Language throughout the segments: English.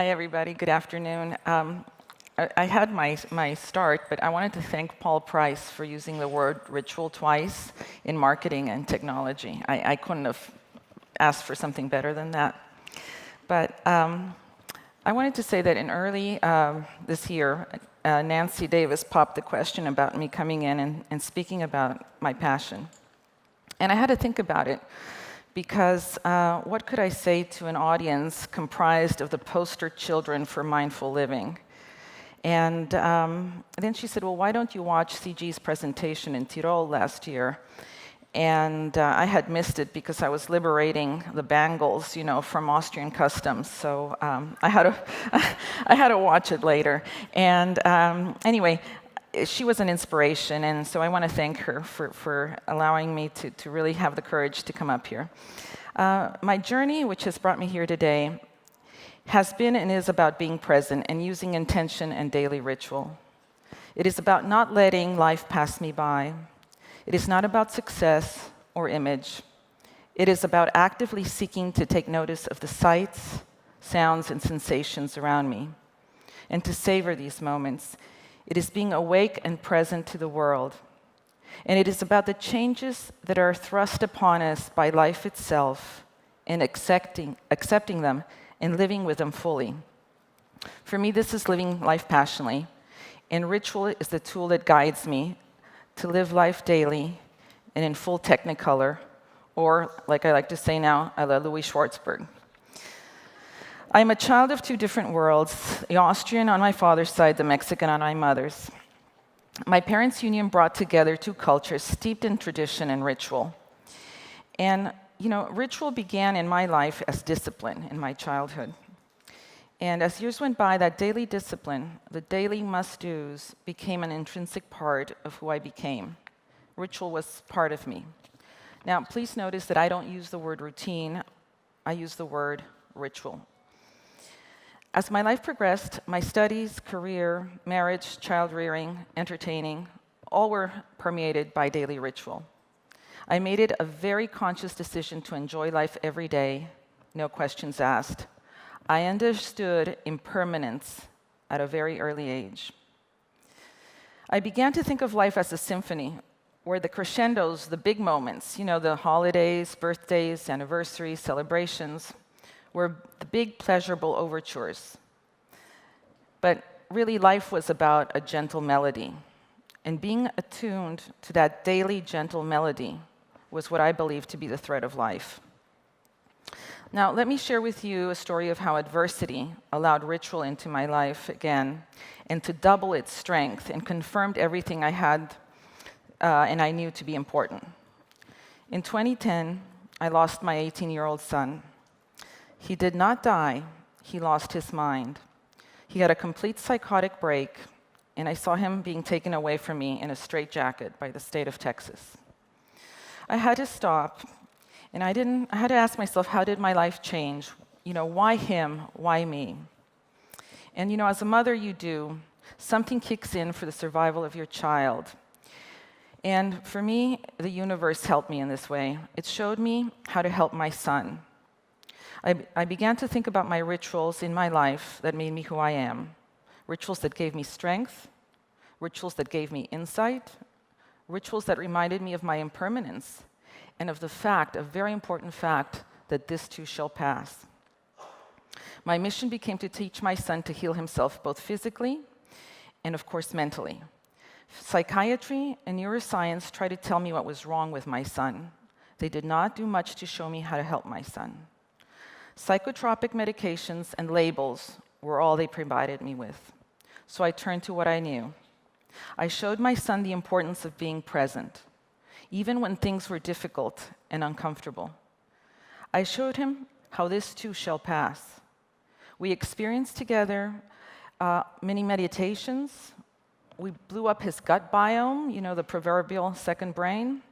Hi, everybody. Good afternoon. I had my start, but I wanted to thank Paul Price for using the word ritual twice in marketing and technology. I couldn't have asked for something better than that. But I wanted to say that in early this year, Nancy Davis popped the question about me coming in and speaking about my passion. And I had to think about it, because what could I say to an audience comprised of the poster children for mindful living? And then she said, well, why don't you watch CG's presentation in Tirol last year? And I had missed it because I was liberating the Bangles, from Austrian customs. So I had to watch it later. And anyway, she was an inspiration, and so I want to thank her for allowing me to really have the courage to come up here. My journey, which has brought me here today, has been and is about being present and using intention and daily ritual. It is about not letting life pass me by. It is not about success or image. It is about actively seeking to take notice of the sights, sounds, and sensations around me, and to savor these moments. It is being awake and present to the world. And it is about the changes that are thrust upon us by life itself, and accepting them and living with them fully. For me, this is living life passionately, and ritual is the tool that guides me to live life daily and in full technicolor, or, like I like to say now, a la Louis Schwartzberg. I'm a child of two different worlds, the Austrian on my father's side, the Mexican on my mother's. My parents' union brought together two cultures steeped in tradition and ritual. And, ritual began in my life as discipline in my childhood. And as years went by, that daily discipline, the daily must-dos, became an intrinsic part of who I became. Ritual was part of me. Now, please notice that I don't use the word routine, I use the word ritual. As my life progressed, my studies, career, marriage, child-rearing, entertaining, all were permeated by daily ritual. I made it a very conscious decision to enjoy life every day, no questions asked. I understood impermanence at a very early age. I began to think of life as a symphony, where the crescendos, the big moments, the holidays, birthdays, anniversaries, celebrations, were the big pleasurable overtures. But really, life was about a gentle melody. And being attuned to that daily gentle melody was what I believed to be the thread of life. Now, let me share with you a story of how adversity allowed ritual into my life again, and to double its strength, and confirmed everything I had and I knew to be important. In 2010, I lost my 18-year-old son. He did not die, he lost his mind. He had a complete psychotic break, and I saw him being taken away from me in a straitjacket by the state of Texas. I had to stop, and I had to ask myself, how did my life change? Why him? Why me? And as a mother, something kicks in for the survival of your child. And for me, the universe helped me in this way. It showed me how to help my son. I began to think about my rituals in my life that made me who I am. Rituals that gave me strength, rituals that gave me insight, rituals that reminded me of my impermanence, and of the fact, a very important fact, that this too shall pass. My mission became to teach my son to heal himself both physically and, of course, mentally. Psychiatry and neuroscience tried to tell me what was wrong with my son. They did not do much to show me how to help my son. Psychotropic medications and labels were all they provided me with. So I turned to what I knew. I showed my son the importance of being present, even when things were difficult and uncomfortable. I showed him how this too shall pass. We experienced together many meditations. We blew up his gut biome, the proverbial second brain,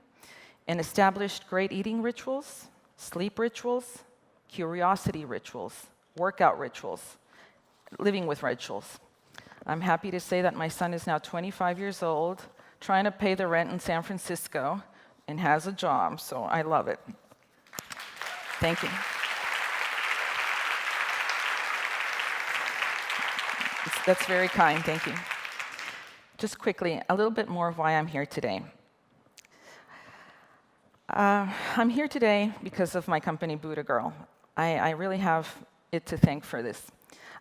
and established great eating rituals, sleep rituals, curiosity rituals, workout rituals, living with rituals. I'm happy to say that my son is now 25 years old, trying to pay the rent in San Francisco, and has a job, so I love it. Thank you. That's very kind, thank you. Just quickly, a little bit more of why I'm here today. I'm here today because of my company, BuDhaGirl. I really have it to thank for this.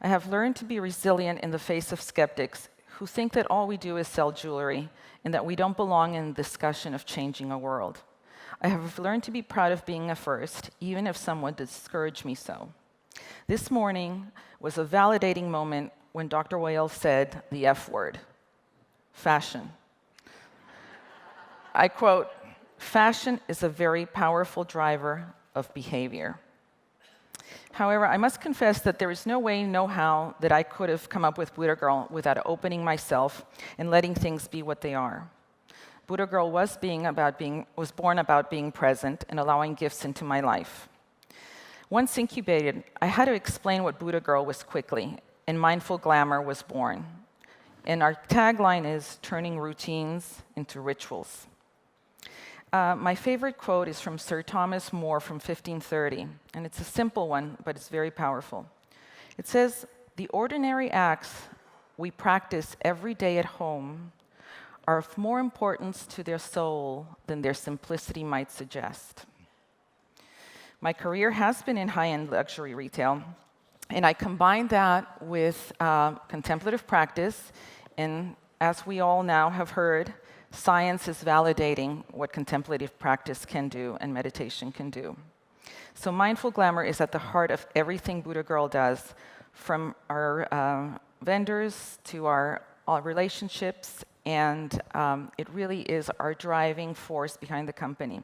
I have learned to be resilient in the face of skeptics who think that all we do is sell jewelry and that we don't belong in the discussion of changing a world. I have learned to be proud of being a first, even if someone discouraged me so. This morning was a validating moment when Dr. Whale said the F word, fashion. I quote, "Fashion is a very powerful driver of behavior." However, I must confess that there is no way, no how, that I could have come up with BuDhaGirl without opening myself and letting things be what they are. BuDhaGirl was born about being present and allowing gifts into my life. Once incubated, I had to explain what BuDhaGirl was quickly, and Mindful Glamour was born. And our tagline is turning routines into rituals. My favorite quote is from Sir Thomas More from 1530, and it's a simple one, but it's very powerful. It says, "The ordinary acts we practice every day at home are of more importance to their soul than their simplicity might suggest." My career has been in high-end luxury retail, and I combined that with contemplative practice, and as we all now have heard, science is validating what contemplative practice can do and meditation can do. So Mindful Glamour is at the heart of everything BuDhaGirl does, from our vendors to our relationships, and it really is our driving force behind the company.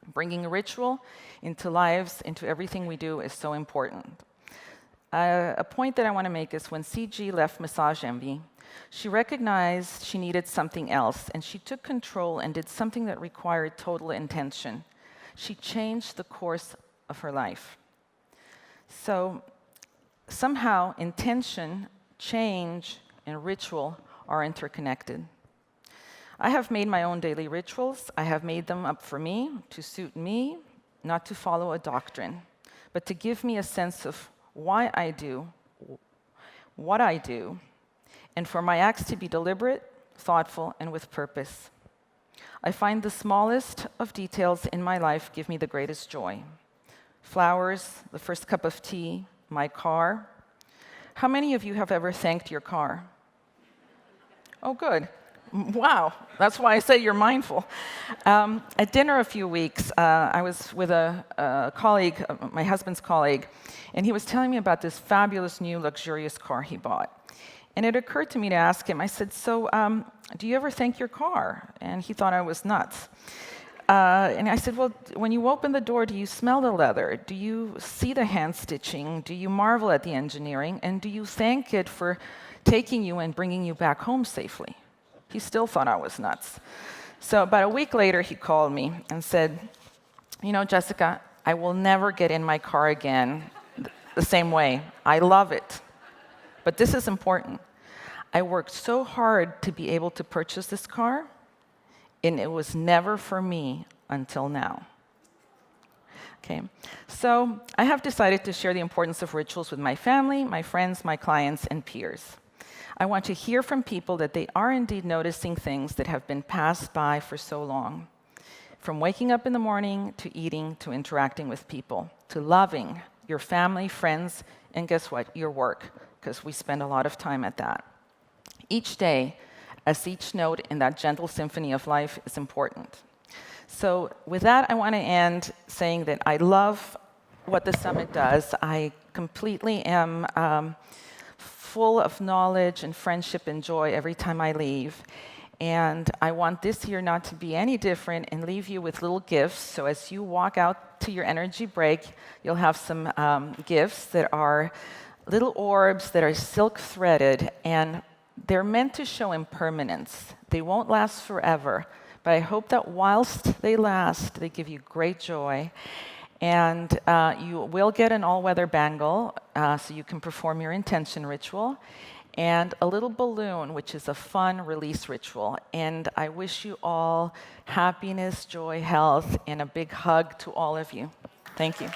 Bringing ritual into lives, into everything we do is so important. A point that I want to make is when CG left Massage Envy, she recognized she needed something else, and she took control and did something that required total intention. She changed the course of her life. So somehow, intention, change, and ritual are interconnected. I have made my own daily rituals. I have made them up for me, to suit me, not to follow a doctrine, but to give me a sense of why I do what I do, and for my acts to be deliberate, thoughtful, and with purpose. I find the smallest of details in my life give me the greatest joy. Flowers, the first cup of tea, my car. How many of you have ever thanked your car? Oh, good. Wow, that's why I say you're mindful. At dinner a few weeks, I was with a colleague, my husband's colleague, and he was telling me about this fabulous new luxurious car he bought. And it occurred to me to ask him, I said, "So, do you ever thank your car?" And he thought I was nuts. And I said, "Well, when you open the door, do you smell the leather? Do you see the hand stitching? Do you marvel at the engineering? And do you thank it for taking you and bringing you back home safely?" He still thought I was nuts. So about a week later, he called me and said, "You know, Jessica, I will never get in my car again the same way. I love it. But this is important. I worked so hard to be able to purchase this car, and it was never for me until now." Okay, so I have decided to share the importance of rituals with my family, my friends, my clients, and peers. I want to hear from people that they are indeed noticing things that have been passed by for so long. From waking up in the morning, to eating, to interacting with people, to loving your family, friends, and guess what? Your work, because we spend a lot of time at that. Each day, as each note in that gentle symphony of life is important. So with that, I want to end saying that I love what the summit does. I completely am full of knowledge and friendship and joy every time I leave. And I want this year not to be any different and leave you with little gifts. So as you walk out to your energy break, you'll have some gifts that are little orbs that are silk threaded, and they're meant to show impermanence. They won't last forever, but I hope that whilst they last, they give you great joy. And you will get an all-weather bangle, so you can perform your intention ritual, and a little balloon, which is a fun release ritual. And I wish you all happiness, joy, health, and a big hug to all of you. Thank you.